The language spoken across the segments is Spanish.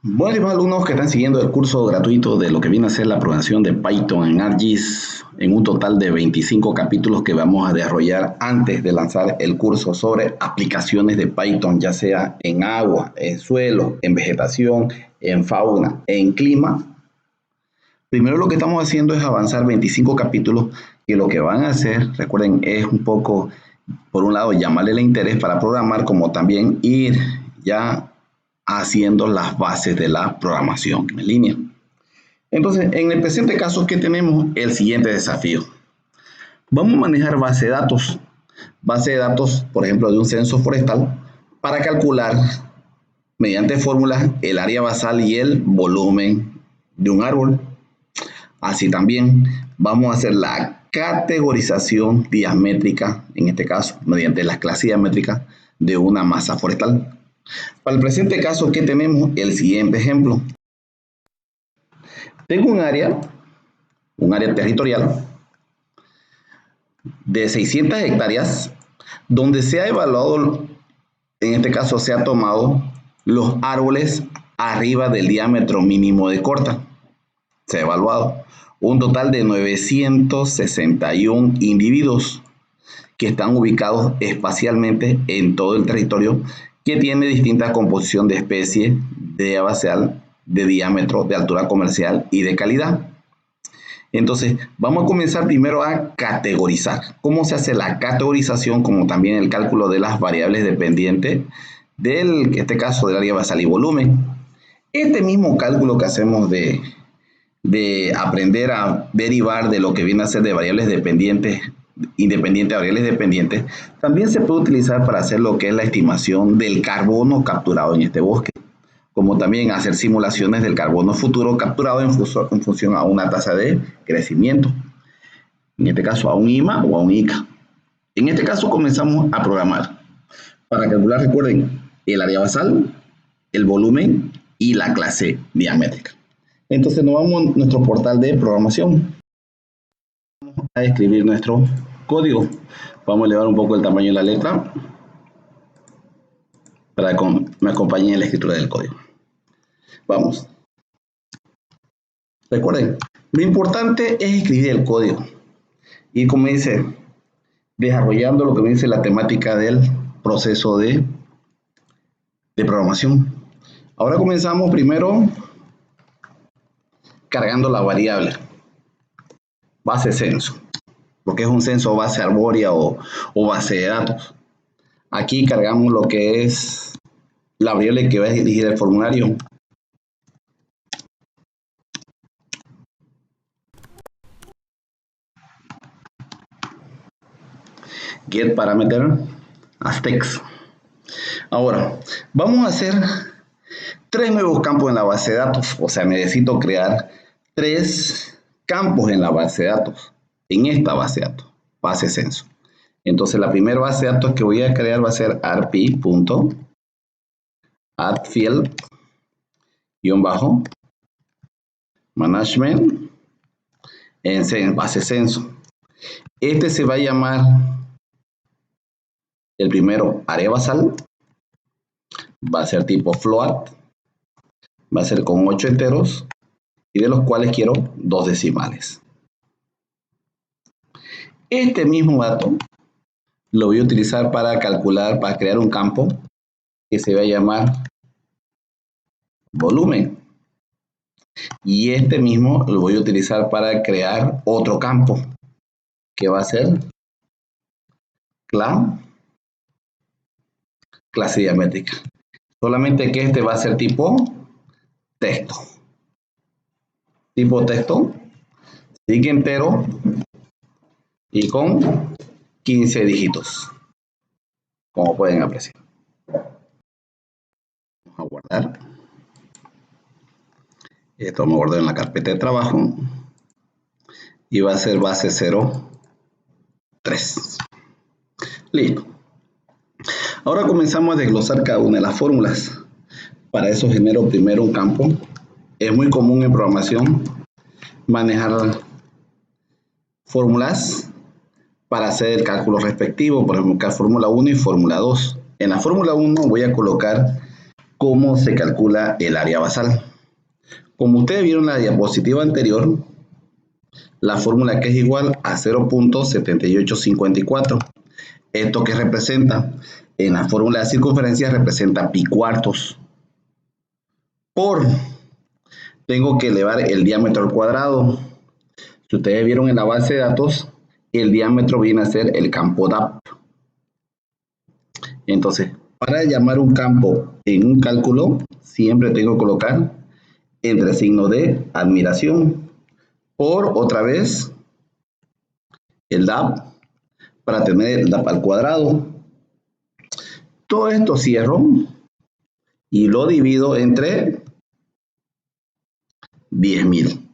Bueno, y alumnos que están siguiendo el curso gratuito de lo que viene a ser la programación de Python en ArcGIS, en un total de 25 capítulos que vamos a desarrollar antes de lanzar el curso sobre aplicaciones de Python, ya sea en agua, en suelo, en vegetación, en fauna, en clima. Primero lo que estamos haciendo es avanzar 25 capítulos que lo que van a hacer, recuerden, es un poco, por un lado, llamarle el interés para programar, como también ir ya haciendo las bases de la programación en línea. Entonces, en el presente caso, ¿qué tenemos? El siguiente desafío. Vamos a manejar base de datos, por ejemplo, de un censo forestal, para calcular mediante fórmulas el área basal y el volumen de un árbol. Así también vamos a hacer la categorización diamétrica, en este caso, mediante las clases diamétricas de una masa forestal. Para el presente caso, ¿qué tenemos? El siguiente ejemplo. Tengo un área territorial de 600 hectáreas donde se ha evaluado, en este caso se ha tomado los árboles arriba del diámetro mínimo de corta. Se ha evaluado un total de 961 individuos que están ubicados espacialmente en todo el territorio, que tiene distinta composición de especie, de área basal, de diámetro, de altura comercial y de calidad. Entonces, vamos a comenzar primero a categorizar. ¿Cómo se hace la categorización? Como también el cálculo de las variables dependientes del, en este caso, del área basal y volumen. Este mismo cálculo que hacemos de aprender a derivar de lo que viene a ser de variables dependientes, independientes a variables dependientes, también se puede utilizar para hacer lo que es la estimación del carbono capturado en este bosque, como también hacer simulaciones del carbono futuro capturado en función a una tasa de crecimiento, en este caso a un IMA o a un ICA. En este caso comenzamos a programar. Para calcular, recuerden, el área basal, el volumen y la clase diamétrica. Entonces nos vamos a nuestro portal de programación. Vamos a escribir nuestro código. Vamos a elevar un poco el tamaño de la letra para que me acompañe en la escritura del código. Vamos. Recuerden, lo importante es escribir el código. Y como dice, desarrollando lo que me dice la temática del proceso de programación. Ahora comenzamos primero cargando la variable base censo, porque es un censo base arbórea o base de datos. Aquí cargamos lo que es la variable que va a dirigir el formulario. Get parameter as text. Ahora, vamos a hacer 3 nuevos campos en la base de datos. O sea, necesito crear 3 campos en la base de datos. En esta base de datos, base censo. Entonces, la primera base de datos que voy a crear va a ser rp.addfield-management en base censo. Este se va a llamar el primero área basal, va a ser tipo float, va a ser con 8 enteros y de los cuales quiero 2 decimales. Este mismo dato lo voy a utilizar para calcular, para crear un campo que se va a llamar volumen. Y este mismo lo voy a utilizar para crear otro campo que va a ser clase diamétrica. Solamente que este va a ser tipo texto. Tipo texto, sig entero y con 15 dígitos, como pueden apreciar. Vamos a guardar. Esto me guardo en la carpeta de trabajo y va a ser base 03. Listo. Ahora comenzamos a desglosar cada una de las fórmulas. Para eso genero primero un campo. Es muy común en programación manejar fórmulas para hacer el cálculo respectivo, por ejemplo, fórmula 1 y fórmula 2. En la fórmula 1 voy a colocar cómo se calcula el área basal. Como ustedes vieron en la diapositiva anterior, la fórmula que es igual a 0.7854. ¿Esto qué representa? En la fórmula de circunferencia representa pi cuartos. Tengo que elevar el diámetro al cuadrado. Si ustedes vieron en la base de datos, el diámetro viene a ser el campo DAP. Entonces, para llamar un campo en un cálculo, siempre tengo que colocar entre signo de admiración por otra vez el DAP para tener el DAP al cuadrado. Todo esto cierro y lo divido entre 10.000.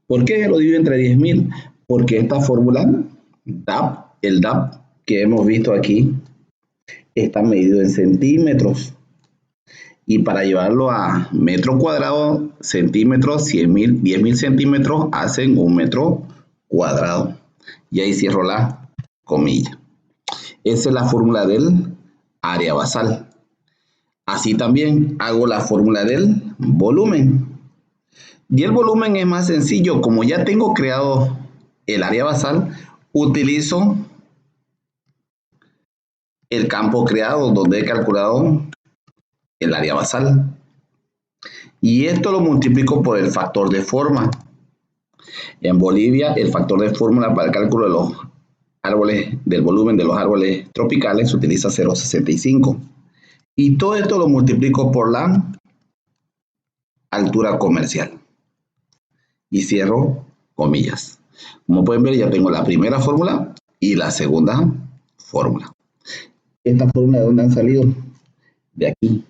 ¿Por qué lo divido entre 10.000? Porque esta fórmula, DAP, el DAP que hemos visto aquí, está medido en centímetros. Y para llevarlo a metro cuadrado, centímetros, 100.000, 10.000 centímetros hacen un metro cuadrado. Y ahí cierro la comilla. Esa es la fórmula del área basal. Así también hago la fórmula del volumen. Y el volumen es más sencillo. Como ya tengo creado el área basal, utilizo el campo creado donde he calculado el área basal. Y esto lo multiplico por el factor de forma. En Bolivia, el factor de fórmula para el cálculo de los árboles, del volumen de los árboles tropicales, se utiliza 0.65. Y todo esto lo multiplico por la altura comercial. Y cierro comillas. Como pueden ver, ya tengo la primera fórmula y la segunda fórmula. ¿Esta fórmula de dónde han salido? De aquí.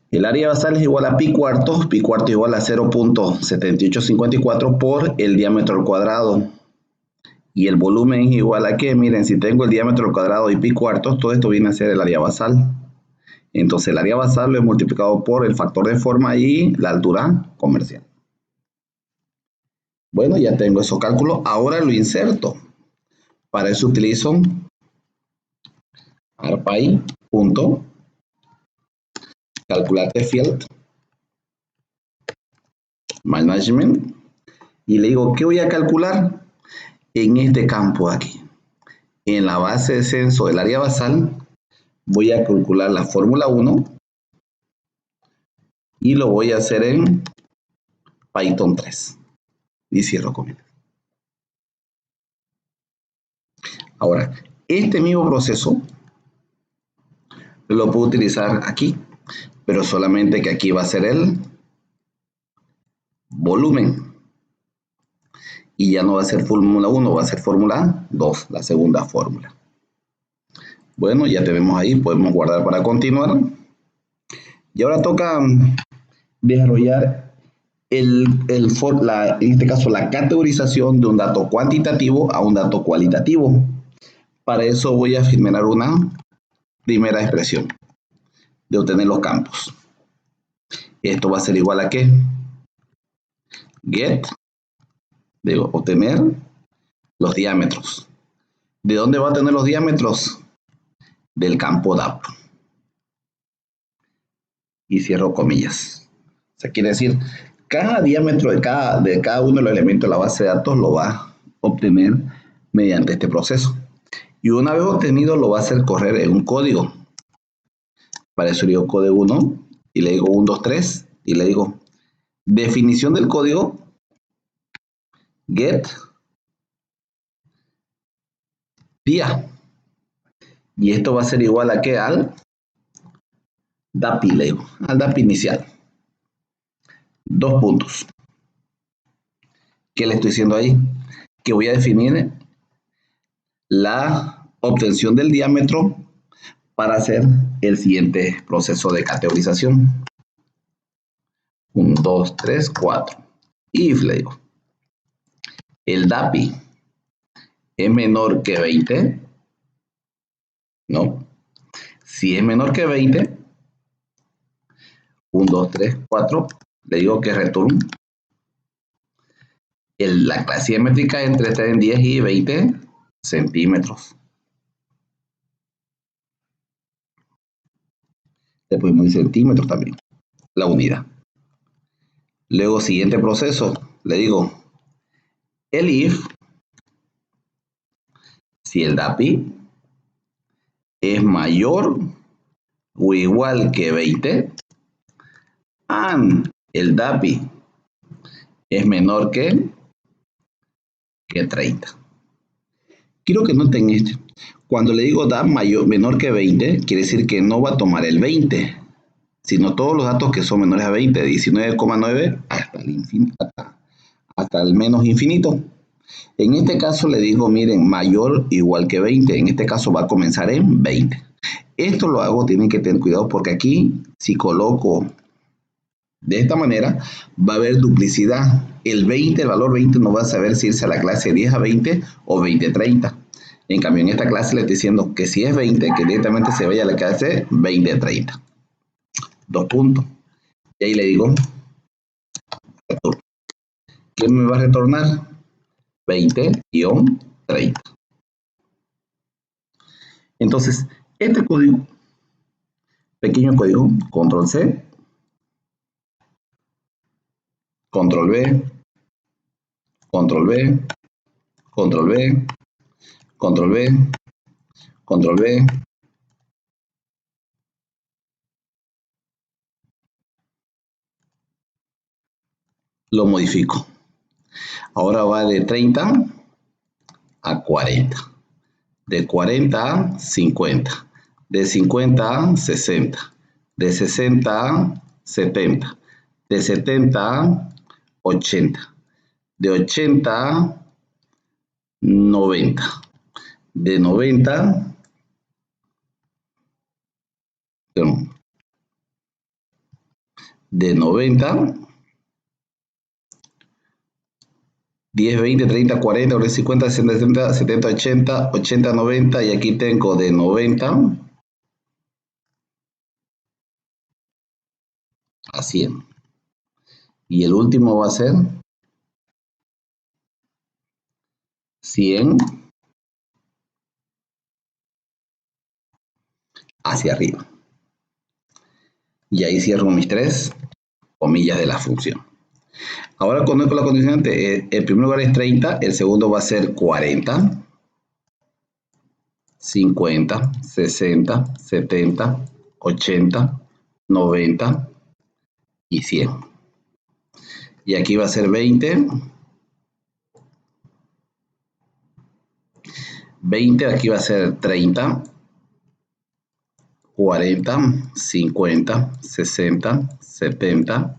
El área basal es igual a pi cuartos igual a 0.7854 por el diámetro al cuadrado. Y el volumen es igual a ¿qué? Miren, si tengo el diámetro al cuadrado y pi cuartos, todo esto viene a ser el área basal. Entonces el área basal lo he multiplicado por el factor de forma y la altura comercial. Bueno, ya tengo esos cálculos. Ahora lo inserto. Para eso utilizo ARPAI.calculate field management y le digo, ¿qué voy a calcular? En este campo de aquí, en la base de censo del área basal, voy a calcular la fórmula 1 y lo voy a hacer en Python 3. Y cierro comillas. Ahora, este mismo proceso lo puedo utilizar aquí, pero solamente que aquí va a ser el volumen. Y ya no va a ser fórmula 1, va a ser fórmula 2, la segunda fórmula. Bueno, ya tenemos ahí, podemos guardar para continuar. Y ahora toca desarrollar en este caso la categorización de un dato cuantitativo a un dato cualitativo. Para eso voy a generar una primera expresión de obtener los campos. Esto va a ser igual a ¿qué? Get, de obtener los diámetros. ¿De dónde va a tener los diámetros? Del campo DAP. Y cierro comillas. O sea, quiere decir, cada diámetro de cada uno de los elementos de la base de datos lo va a obtener mediante este proceso. Y una vez obtenido lo va a hacer correr en un código. Para eso le digo código 1 y le digo 1, 2, 3 y le digo definición del código get día. Y esto va a ser igual a ¿qué? Al DAPI, le digo, al DAPI inicial. 2 puntos. ¿Qué le estoy diciendo ahí? Que voy a definir la obtención del diámetro para hacer el siguiente proceso de categorización. 1, 2, 3, 4. If le digo, el DAPI es menor que 20. No. Si es menor que 20, 1, 2, 3, 4, le digo que return la clase métrica entre 10 y 20 centímetros. Le podemos decir centímetros también, la unidad. Luego, siguiente proceso, le digo, el if, si el DAPI es mayor o igual que 20, and el DAPI es menor que 30. Quiero que noten esto. Cuando le digo DAP menor que 20, quiere decir que no va a tomar el 20, sino todos los datos que son menores a 20, 19,9 hasta el infinito, hasta el menos infinito. En este caso le digo, miren, mayor igual que 20. En este caso va a comenzar en 20. Esto lo hago, tienen que tener cuidado porque aquí, si coloco de esta manera, va a haber duplicidad. El 20, el valor 20, no va a saber si irse a la clase 10 a 20 o 20 a 30. En cambio, en esta clase le estoy diciendo que si es 20, que directamente se vaya a la clase 20 a 30. 2 puntos. Y ahí le digo, ¿qué me va a retornar? 20-30. Entonces, este código, pequeño código, control C, control B, control B, control B, control B, control B, lo modifico. Ahora va de 30 a 40, de 40 a 50, de 50 a 60, de 60 a 70, de 70 a 80, de 80 a 90, de 90, de 90, 10, 20, 30, 40, 40, 50, 60, 70, 70, 80, 80, 90, y aquí tengo de 90 a 100. Y el último va a ser 100 hacia arriba. Y ahí cierro mis 3 comillas de la función. Ahora conozco la condicionante. El primer lugar es 30, el segundo va a ser 40, 50, 60, 70, 80, 90 y 100. Y aquí va a ser 20. 20, aquí va a ser 30, 40, 50, 60, 70,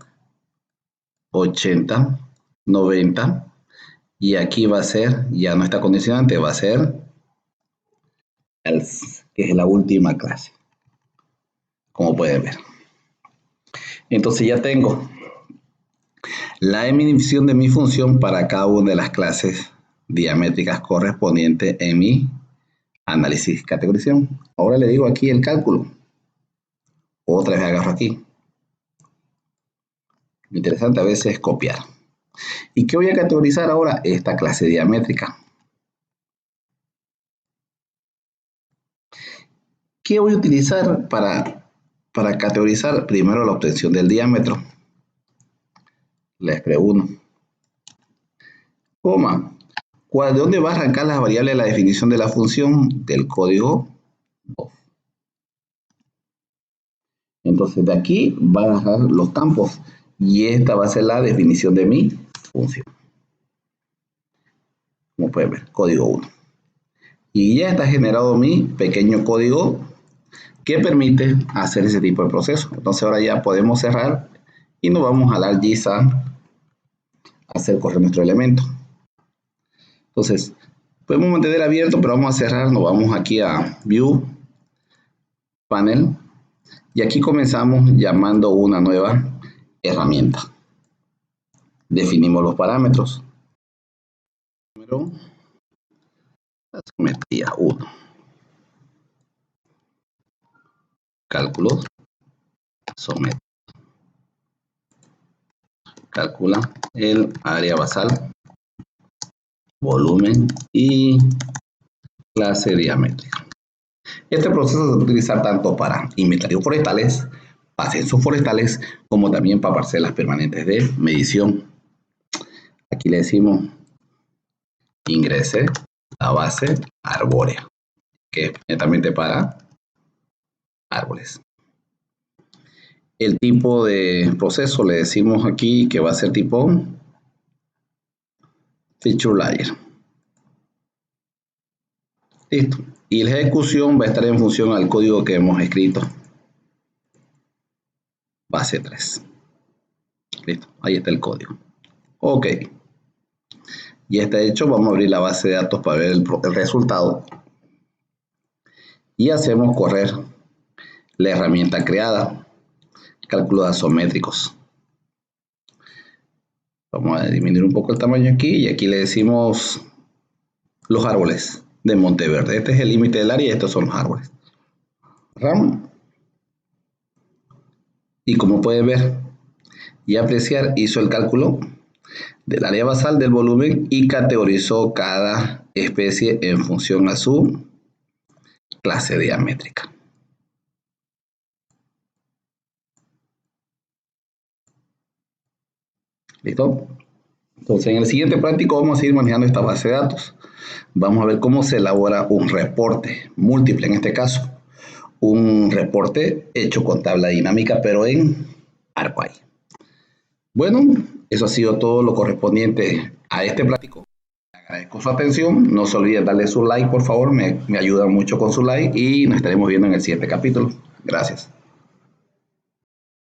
80, 90. Y aquí va a ser, ya no está condicionante, va a ser else, que es la última clase, como pueden ver. Entonces ya tengo la definición de mi función para cada una de las clases diamétricas correspondientes en mi análisis y categorización. Ahora le digo aquí el cálculo. Otra vez agarro aquí. Lo interesante a veces es copiar. ¿Y qué voy a categorizar ahora? Esta clase diamétrica. ¿Qué voy a utilizar para categorizar? Primero la obtención del diámetro. Les pregunto. Coma. ¿De dónde va a arrancar las variables de la definición de la función? Del código DOF. Entonces de aquí van a agarrar los campos. Y esta va a ser la definición de mi función. Como pueden ver, código 1. Y ya está generado mi pequeño código que permite hacer ese tipo de proceso. Entonces ahora ya podemos cerrar y nos vamos a la GISA a hacer correr nuestro elemento. Entonces, podemos mantener abierto, pero vamos a cerrar. Nos vamos aquí a View, Panel, y aquí comenzamos llamando una nueva herramienta. Definimos los parámetros. Primero, la geometría 1. Cálculos, sometría. Calcula el área basal, volumen y clase diamétrica. Este proceso se puede utilizar tanto para inventarios forestales, para censos forestales, como también para parcelas permanentes de medición. Aquí le decimos ingrese la base arbórea, que es netamente para árboles. El tipo de proceso le decimos aquí que va a ser tipo feature layer. Listo. Y la ejecución va a estar en función al código que hemos escrito. Base 3. Listo. Ahí está el código. Ok. Ya está hecho. Vamos a abrir la base de datos para ver el resultado. Y hacemos correr la herramienta creada. Cálculos asométricos. Vamos a disminuir un poco el tamaño aquí. Y aquí le decimos los árboles de Monteverde. Este es el límite del área y estos son los árboles. RAM. Y como pueden ver y apreciar, hizo el cálculo del área basal, del volumen, y categorizó cada especie en función a su clase diamétrica. ¿Listo? Entonces, en el siguiente práctico vamos a seguir manejando esta base de datos. Vamos a ver cómo se elabora un reporte múltiple, en este caso. Un reporte hecho con tabla dinámica, pero en ArcPy. Bueno, eso ha sido todo lo correspondiente a este práctico. Agradezco su atención. No se olviden darle su like, por favor. Me ayuda mucho con su like y nos estaremos viendo en el siguiente capítulo. Gracias.